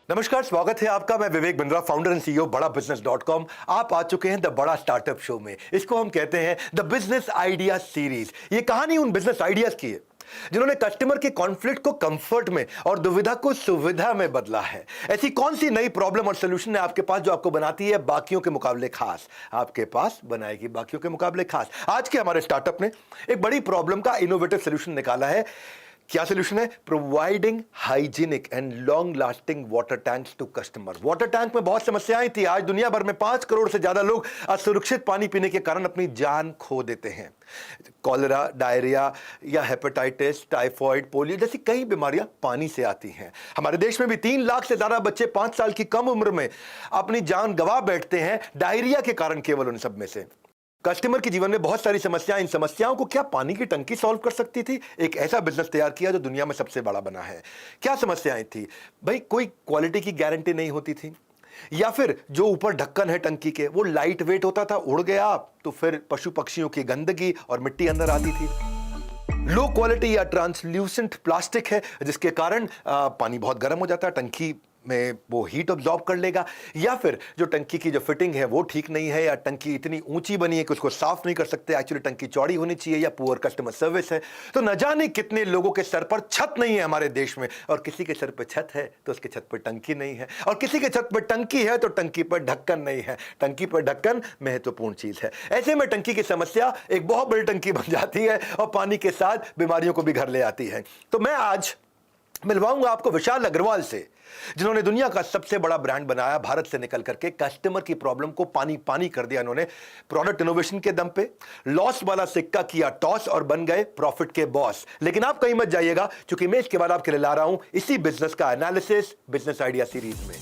नमस्कार, स्वागत है आपका। मैं Vivek Bindra, founder and CEO बड़ा बिजनेस .com। आप आ चुके हैं द बड़ा स्टार्टअप शो में। इसको हम कहते हैं द बिजनेस आइडिया सीरीज। ये कहानी उन बिजनेस आइडियाज की है जिन्होंने कस्टमर के कॉन्फ्लिक्ट को कंफर्ट में और दुविधा को सुविधा में बदला है। ऐसी कौन सी नई प्रॉब्लम और सोल्यूशन है आपके पास जो आपको बनाती है बाकियों के मुकाबले खास? आपके पास बनाएगी बाकियों के मुकाबले खास। आज के हमारे स्टार्टअप ने एक बड़ी प्रॉब्लम का इनोवेटिव सोल्यूशन निकाला है। क्या सोल्यूशन है? Providing hygienic and long lasting water tanks to customer. Water tank में बहुत समस्याएं थी। आज दुनिया भर में 5 करोड़ से ज्यादा लोग असुरक्षित पानी पीने के कारण अपनी जान खो देते हैं। कॉलेरा, डायरिया या हेपेटाइटिस, टाइफॉइड, पोलियो जैसी कई बीमारियां पानी से आती हैं। हमारे देश में भी 3 लाख से ज्यादा बच्चे 5 साल की कम उम्र में अपनी जान गंवा बैठते हैं डायरिया के कारण, केवल उन सब में से। कस्टमर के जीवन में बहुत सारी समस्याएं, इन समस्याओं को क्या पानी की टंकी सॉल्व कर सकती थी? एक ऐसा बिजनेस तैयार किया जो दुनिया में सबसे बड़ा बना है। क्या समस्याएं थी भाई? कोई क्वालिटी की गारंटी नहीं होती थी, या फिर जो ऊपर ढक्कन है टंकी के वो लाइट वेट होता था, उड़ गया तो फिर पशु पक्षियों की गंदगी और मिट्टी अंदर आती थी। लो क्वालिटी या ट्रांसल्यूसेंट प्लास्टिक है जिसके कारण पानी बहुत गर्म हो जाता है, टंकी में वो हीट ऑब्जॉर्ब कर लेगा। या फिर जो टंकी की जो फिटिंग है वो ठीक नहीं है, या टंकी इतनी ऊंची बनी है कि उसको साफ नहीं कर सकते। एक्चुअली टंकी चौड़ी होनी चाहिए, या पुअर कस्टमर सर्विस है। तो न जाने कितने लोगों के सर पर छत नहीं है हमारे देश में, और किसी के सर पर छत है तो उसके छत पर टंकी नहीं है, और किसी के छत पर टंकी है तो टंकी पर ढक्कन नहीं है। टंकी पर ढक्कन महत्वपूर्ण चीज है। ऐसे में टंकी की समस्या एक बहुत बड़ी टंकी बन जाती है और पानी के साथ बीमारियों को भी घर ले आती है। तो मैं आज मिलवाऊंगा आपको विशाल अग्रवाल से, जिन्होंने दुनिया का सबसे बड़ा ब्रांड बनाया। भारत से निकल करके कस्टमर की प्रॉब्लम को पानी पानी कर दिया इन्होंने। प्रोडक्ट इनोवेशन के दम पे लॉस वाला सिक्का किया टॉस और बन गए प्रॉफिट के बॉस। लेकिन आप कहीं मत जाइएगा, क्योंकि मैं इसके बाद आपके लिए ला रहा हूं इसी बिजनेस का एनालिसिस बिजनेस आइडिया सीरीज में।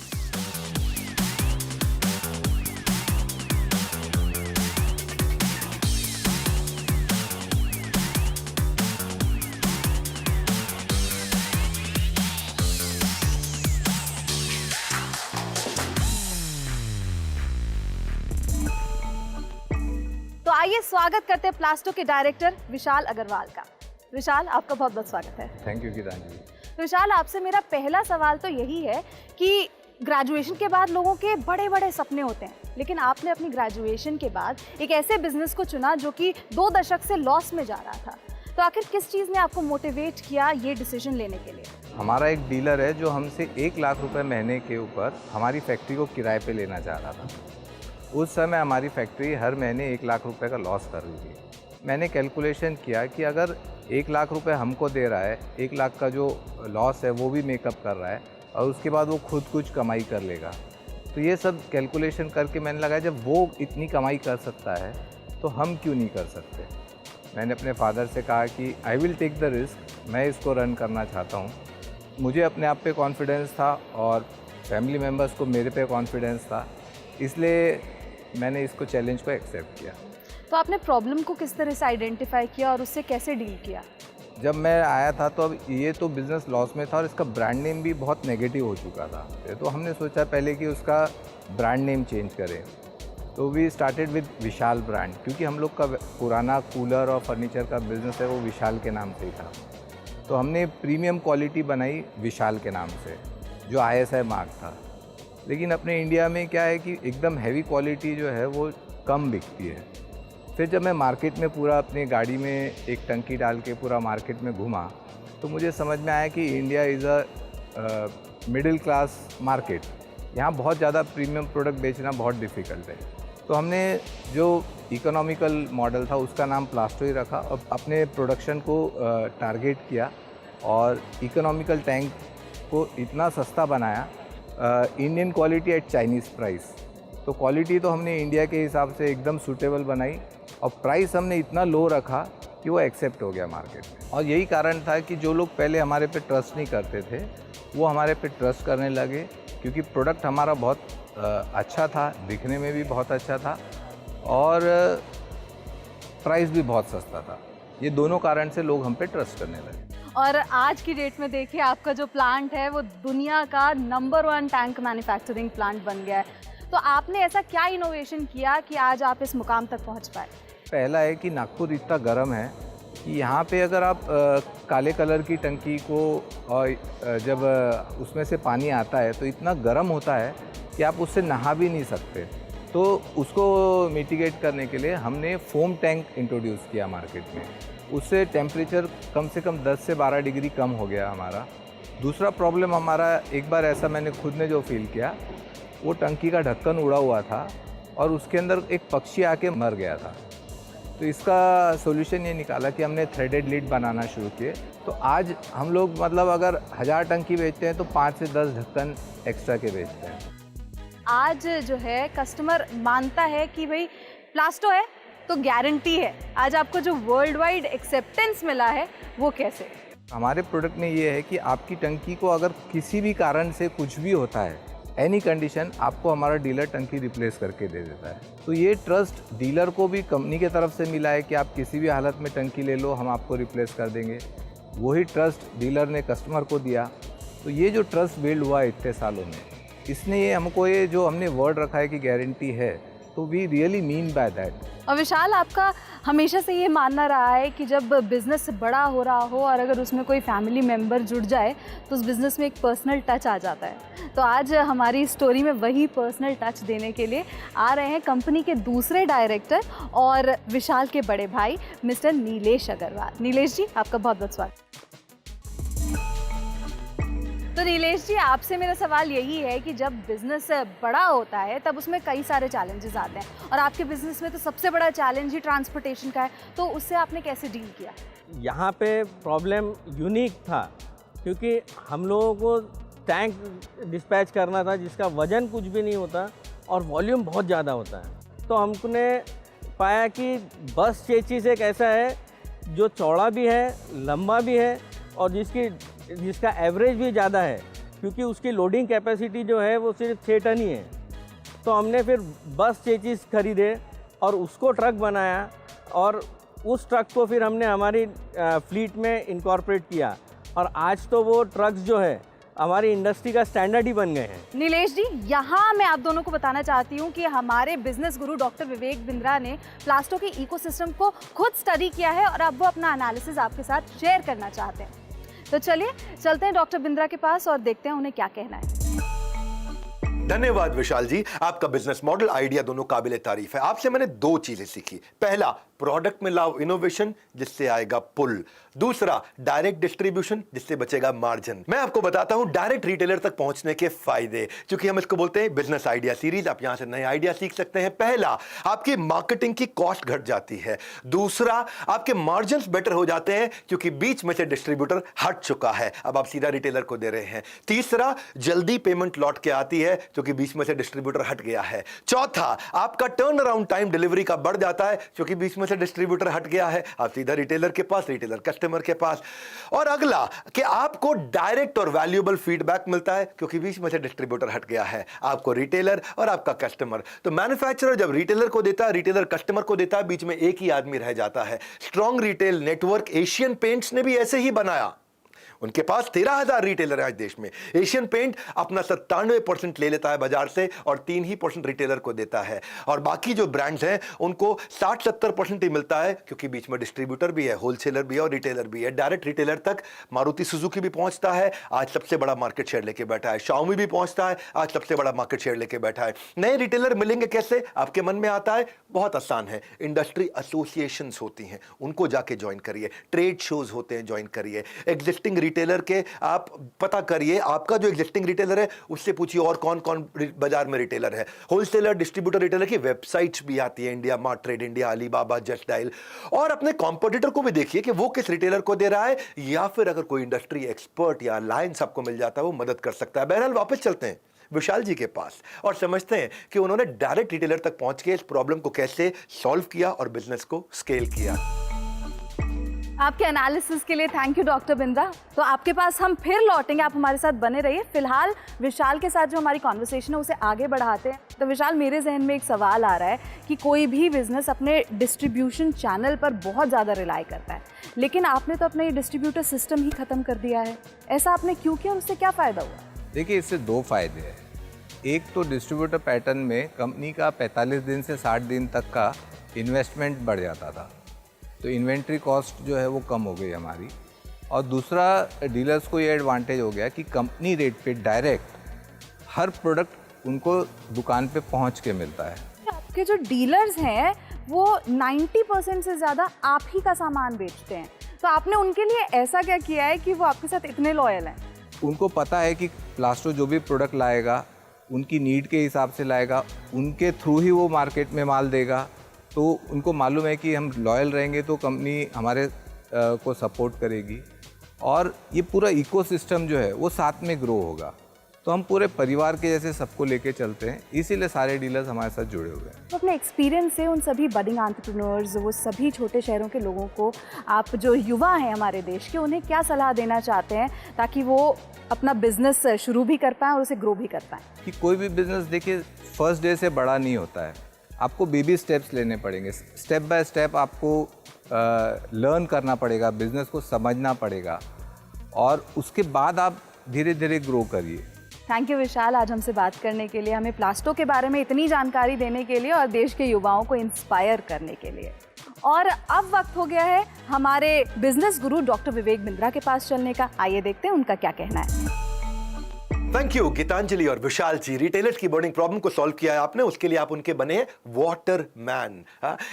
तो आइए स्वागत करते हैं प्लास्टो के डायरेक्टर विशाल अग्रवाल का। विशाल, आपका बहुत बहुत स्वागत है। Thank you Geetanjali. विशाल, आपसे मेरा पहला सवाल तो यही है कि ग्रेजुएशन के बाद लोगों के बड़े बड़े सपने होते हैं, लेकिन आपने अपनी ग्रेजुएशन के बाद एक ऐसे बिजनेस को चुना जो कि 2 दशक से लॉस में जा रहा था। तो आखिर किस चीज़ ने आपको मोटिवेट किया ये डिसीजन लेने के लिए? हमारा एक डीलर है जो हमसे 1 लाख रुपए महीने के ऊपर हमारी फैक्ट्री को किराए पे लेना चाह रहा था। उस समय हमारी फैक्ट्री हर महीने 1 लाख रुपए का लॉस कर रही थी। मैंने कैलकुलेशन किया कि अगर 1 लाख रुपए हमको दे रहा है, 1 लाख का जो लॉस है वो भी मेकअप कर रहा है, और उसके बाद वो खुद कुछ कमाई कर लेगा, तो ये सब कैलकुलेशन करके मैंने लगाया जब वो इतनी कमाई कर सकता है तो हम क्यों नहीं कर सकते। मैंने अपने फादर से कहा कि I will take the risk, मैं इसको रन करना चाहता हूँ। मुझे अपने आप पे कॉन्फिडेंस था और फैमिली मेम्बर्स को मेरे पे कॉन्फिडेंस था, इसलिए मैंने इसको चैलेंज को एक्सेप्ट किया। तो आपने प्रॉब्लम को किस तरह से आइडेंटिफाई किया और उससे कैसे डील किया? जब मैं आया था तो अब ये तो बिज़नेस लॉस में था और इसका ब्रांड नेम भी बहुत नेगेटिव हो चुका था। तो हमने सोचा पहले कि उसका ब्रांड नेम चेंज करें। तो we started with Vishal brand, क्योंकि हम लोग का पुराना कूलर और फर्नीचर का बिज़नेस है वो विशाल के नाम से ही था। तो हमने प्रीमियम क्वालिटी बनाई विशाल के नाम से, जो ISI मार्क था। लेकिन अपने इंडिया में क्या है कि एकदम हैवी क्वालिटी जो है वो कम बिकती है। फिर जब मैं मार्केट में पूरा अपनी गाड़ी में एक टंकी डाल के पूरा मार्केट में घूमा, तो मुझे समझ में आया कि India is a middle class market. यहाँ बहुत ज़्यादा प्रीमियम प्रोडक्ट बेचना बहुत डिफ़िकल्ट है। तो हमने जो इकोनॉमिकल मॉडल था उसका नाम प्लास्टो ही रखा और अपने प्रोडक्शन को टारगेट किया, और इकोनॉमिकल टैंक को इतना सस्ता बनाया, Indian quality eight Chinese price. तो क्वालिटी तो हमने इंडिया के हिसाब से एकदम सूटेबल बनाई, और प्राइस हमने इतना लो रखा कि वो एक्सेप्ट हो गया मार्केट में। और यही कारण था कि जो लोग पहले हमारे पे ट्रस्ट नहीं करते थे वो हमारे पे ट्रस्ट करने लगे, क्योंकि प्रोडक्ट हमारा बहुत अच्छा था, दिखने में भी बहुत अच्छा था, और प्राइस भी बहुत सस्ता था। ये दोनों कारण से लोग हम पे ट्रस्ट करने लगे। और आज की डेट में देखिए आपका जो प्लांट है वो दुनिया का नंबर 1 टैंक मैन्युफैक्चरिंग प्लांट बन गया है। तो आपने ऐसा क्या इनोवेशन किया कि आज आप इस मुकाम तक पहुंच पाए? पहला है कि नागपुर इतना गर्म है कि यहाँ पे अगर आप काले कलर की टंकी को और जब उसमें से पानी आता है तो इतना गर्म होता है कि आप उससे नहा भी नहीं सकते। तो उसको मिटिगेट करने के लिए हमने फोम टैंक इंट्रोड्यूस किया मार्केट में। उससे टेम्परेचर कम से कम 10 से 12 डिग्री कम हो गया हमारा। दूसरा प्रॉब्लम हमारा, एक बार ऐसा मैंने खुद ने जो फील किया, वो टंकी का ढक्कन उड़ा हुआ था और उसके अंदर एक पक्षी आके मर गया था। तो इसका सॉल्यूशन ये निकाला कि हमने थ्रेडेड लिड बनाना शुरू किए। तो आज हम लोग मतलब अगर 1000 टंकी बेचते हैं तो 5 से 10 ढक्कन एक्स्ट्रा के बेचते हैं। आज जो है कस्टमर मानता है कि भाई प्लास्टो है तो गारंटी है। आज आपको जो वर्ल्ड वाइड एक्सेप्टेंस मिला है वो कैसे? हमारे प्रोडक्ट में ये है कि आपकी टंकी को अगर किसी भी कारण से कुछ भी होता है, एनी कंडीशन, आपको हमारा डीलर टंकी रिप्लेस करके दे देता है। तो ये ट्रस्ट डीलर को भी कंपनी के तरफ से मिला है कि आप किसी भी हालत में टंकी ले लो, हम आपको रिप्लेस कर देंगे। वही ट्रस्ट डीलर ने कस्टमर को दिया। तो ये जो ट्रस्ट बिल्ड हुआ है इतने सालों में, इसने ये हमको ये जो हमने वर्ड रखा है कि गारंटी है, तो we really mean by that. और विशाल, आपका हमेशा से ये मानना रहा है कि जब बिज़नेस बड़ा हो रहा हो और अगर उसमें कोई फैमिली मेम्बर जुड़ जाए तो उस बिज़नेस में एक पर्सनल टच आ जाता है। तो आज हमारी स्टोरी में वही पर्सनल टच देने के लिए आ रहे हैं कंपनी के दूसरे डायरेक्टर और विशाल के बड़े भाई मिस्टर नीलेश अग्रवाल। नीलेश जी, आपका बहुत बहुत स्वागत। तो नीलेश जी, आपसे मेरा सवाल यही है कि जब बिज़नेस बड़ा होता है तब उसमें कई सारे चैलेंजेस आते हैं और आपके बिज़नेस में तो सबसे बड़ा चैलेंज ही ट्रांसपोर्टेशन का है। तो उससे आपने कैसे डील किया? यहाँ पे प्रॉब्लम यूनिक था क्योंकि हम लोगों को टैंक डिस्पैच करना था जिसका वज़न कुछ भी नहीं होता और वॉल्यूम बहुत ज़्यादा होता है। तो हमने पाया कि बस चेचिस एक ऐसा है जो चौड़ा भी है, लंबा भी है और जिसका एवरेज भी ज़्यादा है, क्योंकि उसकी लोडिंग कैपेसिटी जो है वो सिर्फ 6 टन ही है। तो हमने फिर बस चेचिस खरीदे और उसको ट्रक बनाया और उस ट्रक को फिर हमने हमारी फ्लीट में इनकॉर्पोरेट किया और आज तो वो ट्रक्स जो है हमारी इंडस्ट्री का स्टैंडर्ड ही बन गए हैं। नीलेश जी, यहाँ मैं आप दोनों को बताना चाहती हूँ कि हमारे बिजनेस गुरु डॉक्टर विवेक बिंद्रा ने प्लास्टो के इकोसिस्टम को खुद स्टडी किया है और अब वो अपना एनालिसिस आपके साथ शेयर करना चाहते हैं। तो चलिए चलते हैं डॉक्टर बिंद्रा के पास और देखते हैं उन्हें क्या कहना है। धन्यवाद विशाल जी, आपका बिजनेस मॉडल आइडिया दोनों काबिले तारीफ है। आपसे मैंने 2 चीजें सीखी। पहला, प्रोडक्ट में लाओ इनोवेशन जिससे आएगा पुल। दूसरा, डायरेक्ट डिस्ट्रीब्यूशन जिससे बचेगा मार्जिन। मैं आपको बताता हूं डायरेक्ट रिटेलर तक पहुंचने के फायदे, क्योंकि हम इसको बोलते हैं बिजनेस आइडिया सीरीज। आप यहां से नए आइडिया सीख सकते हैं। पहला, आपकी मार्केटिंग की कॉस्ट घट जाती है। दूसरा, आपके मार्जिन बेटर हो जाते हैं क्योंकि बीच में से डिस्ट्रीब्यूटर हट चुका है, अब आप सीधा रिटेलर को दे रहे हैं। तीसरा, जल्दी पेमेंट लौट के आती है क्योंकि बीच में से डिस्ट्रीब्यूटर हट गया है। चौथा, आपका टर्न अराउंड टाइम डिलीवरी का बढ़ जाता है क्योंकि बीच में से डिस्ट्रीब्यूटर हट गया है, आप सीधा रिटेलर के पास, रिटेलर कस्टमर के पास। और अगला कि आपको डायरेक्ट और वैल्यूएबल फीडबैक मिलता है क्योंकि बीच में से डिस्ट्रीब्यूटर हट गया है, आपको रिटेलर और आपका कस्टमर। तो मैन्युफैक्चरर जब रिटेलर को देता है, रिटेलर कस्टमर को देता है, बीच में एक ही आदमी रह जाता है। Strong retail network Asian paints ने भी ऐसे ही बनाया। उनके पास 13,000 रिटेलर है आज देश में। एशियन पेंट अपना 97% ले लेता है बाजार से और 3% रिटेलर को देता है, और बाकी जो ब्रांड्स हैं उनको 60-70% ही मिलता है क्योंकि बीच में डिस्ट्रीब्यूटर भी है, होलसेलर भी है और रिटेलर भी है। डायरेक्ट रिटेलर तक मारुति सुजुकी भी पहुंचता है, आज सबसे बड़ा मार्केट शेयर लेके बैठा है। शाओमी भी पहुंचता है, आज सबसे बड़ा मार्केट शेयर लेके बैठा है। नए रिटेलर मिलेंगे कैसे, आपके मन में आता है? बहुत आसान है। इंडस्ट्री एसोसिएशंस होती हैं, उनको जाके ज्वाइन करिए। ट्रेड शोज होते हैं, ज्वाइन करिए। एग्जिस्टिंग रिटेलर के आप पता करिए, आपका जो एग्जिस्टिंग रिटेलर है उससे पूछिए और कौन कौन बाजार में रिटेलर है। होलसेलर, डिस्ट्रीब्यूटर, रिटेलर की वेबसाइट्स भी आती है, India mart, trade India, Alibaba, just dial. और अपने कॉम्पिटिटर को भी देखिए कि वो किस रिटेलर को दे रहा है, या फिर अगर कोई इंडस्ट्री एक्सपर्ट या अलायंस आपको मिल जाता है वो मदद कर सकता है। बहरहाल वापस चलते हैं विशाल जी के पास और समझते हैं कि उन्होंने डायरेक्ट रिटेलर तक पहुंच के इस प्रॉब्लम को कैसे सॉल्व किया और बिजनेस को स्केल किया। आपके एनालिसिस के लिए थैंक यू डॉक्टर बिंद्रा। तो आपके पास हम फिर लौटेंगे, आप हमारे साथ बने रहिए। फिलहाल विशाल के साथ जो हमारी कॉन्वर्सेशन है उसे आगे बढ़ाते हैं। तो विशाल, मेरे जहन में एक सवाल आ रहा है कि कोई भी बिजनेस अपने डिस्ट्रीब्यूशन चैनल पर बहुत ज़्यादा रिलाई करता है, लेकिन आपने तो अपना ये डिस्ट्रीब्यूटर सिस्टम ही ख़त्म कर दिया है। ऐसा आपने क्यों किया, उससे क्या फ़ायदा हुआ? देखिए, इससे 2 फायदे हैं। एक तो डिस्ट्रीब्यूटर पैटर्न में कंपनी का 45 दिन से 60 दिन तक का इन्वेस्टमेंट बढ़ जाता था। तो इन्वेंट्री कॉस्ट जो है वो कम हो गई हमारी। और दूसरा, डीलर्स को ये एडवांटेज हो गया कि कंपनी रेट पे डायरेक्ट हर प्रोडक्ट उनको दुकान पे पहुंच के मिलता है। आपके जो डीलर्स हैं वो 90% से ज़्यादा आप ही का सामान बेचते हैं, तो आपने उनके लिए ऐसा क्या किया है कि वो आपके साथ इतने लॉयल हैं? उनको पता है कि प्लास्टो जो भी प्रोडक्ट लाएगा उनकी नीड के हिसाब से लाएगा, उनके थ्रू ही वो मार्केट में माल देगा। तो उनको मालूम है कि हम लॉयल रहेंगे तो कंपनी हमारे को सपोर्ट करेगी और ये पूरा इकोसिस्टम जो है वो साथ में ग्रो होगा। तो हम पूरे परिवार के जैसे सबको लेके चलते हैं, इसीलिए सारे डीलर्स हमारे साथ जुड़े हुए हैं। तो अपने एक्सपीरियंस से उन सभी बडिंग एंटरप्रेन्योर्स, वो सभी छोटे शहरों के लोगों को, आप जो युवा हैं हमारे देश के, उन्हें क्या सलाह देना चाहते हैं ताकि वो अपना बिजनेस शुरू भी कर पाएँ और उसे ग्रो भी कर पाएँ? कि कोई भी बिजनेस देखिए फर्स्ट डे से बड़ा नहीं होता है, आपको बेबी स्टेप्स लेने पड़ेंगे। स्टेप बाय स्टेप आपको लर्न करना पड़ेगा, बिजनेस को समझना पड़ेगा और उसके बाद आप धीरे धीरे ग्रो करिए। थैंक यू विशाल, आज हमसे बात करने के लिए, हमें प्लास्टो के बारे में इतनी जानकारी देने के लिए और देश के युवाओं को इंस्पायर करने के लिए। और अब वक्त हो गया है हमारे बिजनेस गुरु डॉक्टर विवेक बिंद्रा के पास चलने का। आइए देखते हैं उनका क्या कहना है। थैंक यू गीतांजलि और विशाल जी। रिटेलर्स की बर्निंग प्रॉब्लम को सॉल्व किया है आपने, उसके लिए आप उनके बने वाटर मैन।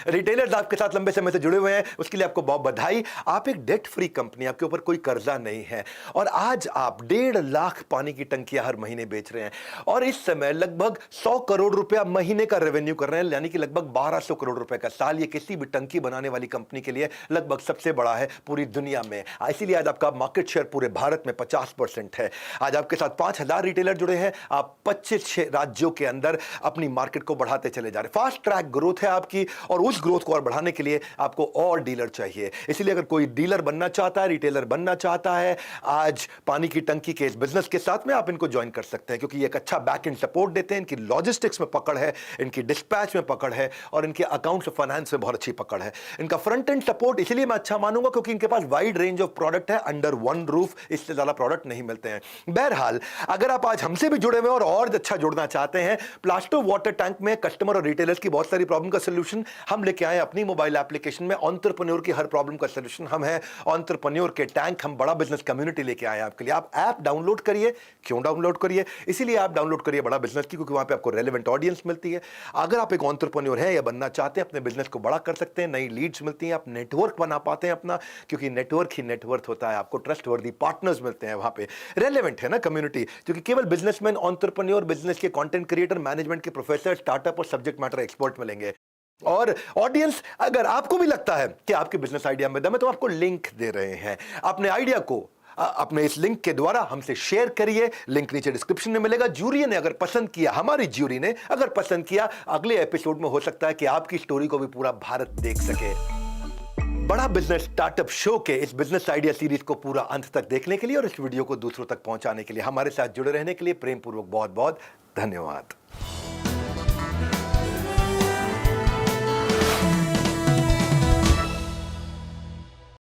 रिटेलर्स आपके साथ लंबे समय से जुड़े हुए हैं, उसके लिए आपको बहुत बधाई। आप एक डेट फ्री कंपनी, आपके ऊपर कोई कर्जा नहीं है और आज आप 1.5 लाख पानी की टंकियां हर महीने बेच रहे हैं और इस समय लगभग 100 करोड़ रुपया महीने का रेवेन्यू कर रहे हैं, यानी कि लगभग 1200 करोड़ रुपए का साल। ये किसी भी टंकी बनाने वाली कंपनी के लिए लगभग सबसे बड़ा है पूरी दुनिया में। इसीलिए आज आपका मार्केट शेयर पूरे भारत में 50% है। आज आपके साथ 5000 रिटेलर जुड़े हैं, आप 25 राज्यों के अंदर अपनी मार्केट को बढ़ाते चले जा रहे हैं। फास्ट ट्रैक ग्रोथ है आपकी और उस ग्रोथ को और बढ़ाने के लिए आपको और डीलर चाहिए। इसलिए अगर कोई डीलर बनना चाहता है, रिटेलर बनना चाहता है, आज पानी की टंकी के इस बिजनेस के साथ में आप इनको ज्वाइन कर सकते हैं, क्योंकि ये एक अच्छा बैक एंड सपोर्ट देते हैं। इनकी लॉजिस्टिक्स में पकड़ है, इनकी डिस्पैच में पकड़ है और इनके अकाउंट्स और फाइनेंस में बहुत अच्छी पकड़ है। इनका फ्रंट एंड सपोर्ट इसलिए मैं अच्छा मानूंगा क्योंकि इनके पास वाइड रेंज ऑफ प्रोडक्ट है, अंडर वन रूफ इससे ज्यादा प्रोडक्ट नहीं मिलते हैं। बहरहाल, अगर आप आज हमसे भी जुड़े हुए और अच्छा जुड़ना चाहते हैं, प्लास्टो वाटर टैंक में कस्टमर और रिटेलर्स की बहुत सारी प्रॉब्लम का सलूशन हम लेके आए अपनी मोबाइल एप्लीकेशन में। एंटरप्रेन्योर की हर प्रॉब्लम का सलूशन हम है एंटरप्रेन्योर के टैंक। हम बड़ा बिजनेस कम्युनिटी लेके आए आपके लिए। आप ऐप डाउनलोड करिए। क्यों डाउनलोड करिए? इसीलिए आप डाउनलोड करिए बड़ा बिजनेस की, क्योंकि वहां पे आपको रेलेवेंट ऑडियंस मिलती है। अगर आप एक एंटरप्रेन्योर हैं या बनना चाहते हैं, अपने बिजनेस को बड़ा कर सकते हैं, नई लीड्स मिलती हैं, आप नेटवर्क बना पाते हैं अपना, क्योंकि नेटवर्क ही नेटवर्थ होता है। आपको ट्रस्टवर्दी पार्टनर्स मिलते हैं वहां पे। रेलेवेंट है ना कम्युनिटी, क्योंकि केवल बिजनेसमैन, एंटरप्रेन्योर, बिजनेस के कंटेंट क्रिएटर, मैनेजमेंट के प्रोफेसर, स्टार्टअप और सब्जेक्ट मैटर एक्सपर्ट मिलेंगे। और ऑडियंस, अगर आपको भी लगता है कि आपके बिजनेस आइडिया में दम है, तो आपको लिंक दे रहे हैं। अपने आइडिया को अपने इस लिंक के द्वारा हमसे शेयर करिए। लिंक नीचे डिस्क्रिप्शन में मिलेगा। जूरी ने अगर पसंद किया, हमारी जूरी ने अगर पसंद किया, अगले एपिसोड में हो सकता है कि आपकी स्टोरी को भी पूरा भारत देख सके। बड़ा बिजनेस स्टार्टअप शो के इस बिजनेस आइडिया सीरीज को पूरा अंत तक देखने के लिए और इस वीडियो को दूसरों तक पहुंचाने के लिए, हमारे साथ जुड़े रहने के लिए प्रेम पूर्वक बहुत बहुत धन्यवाद।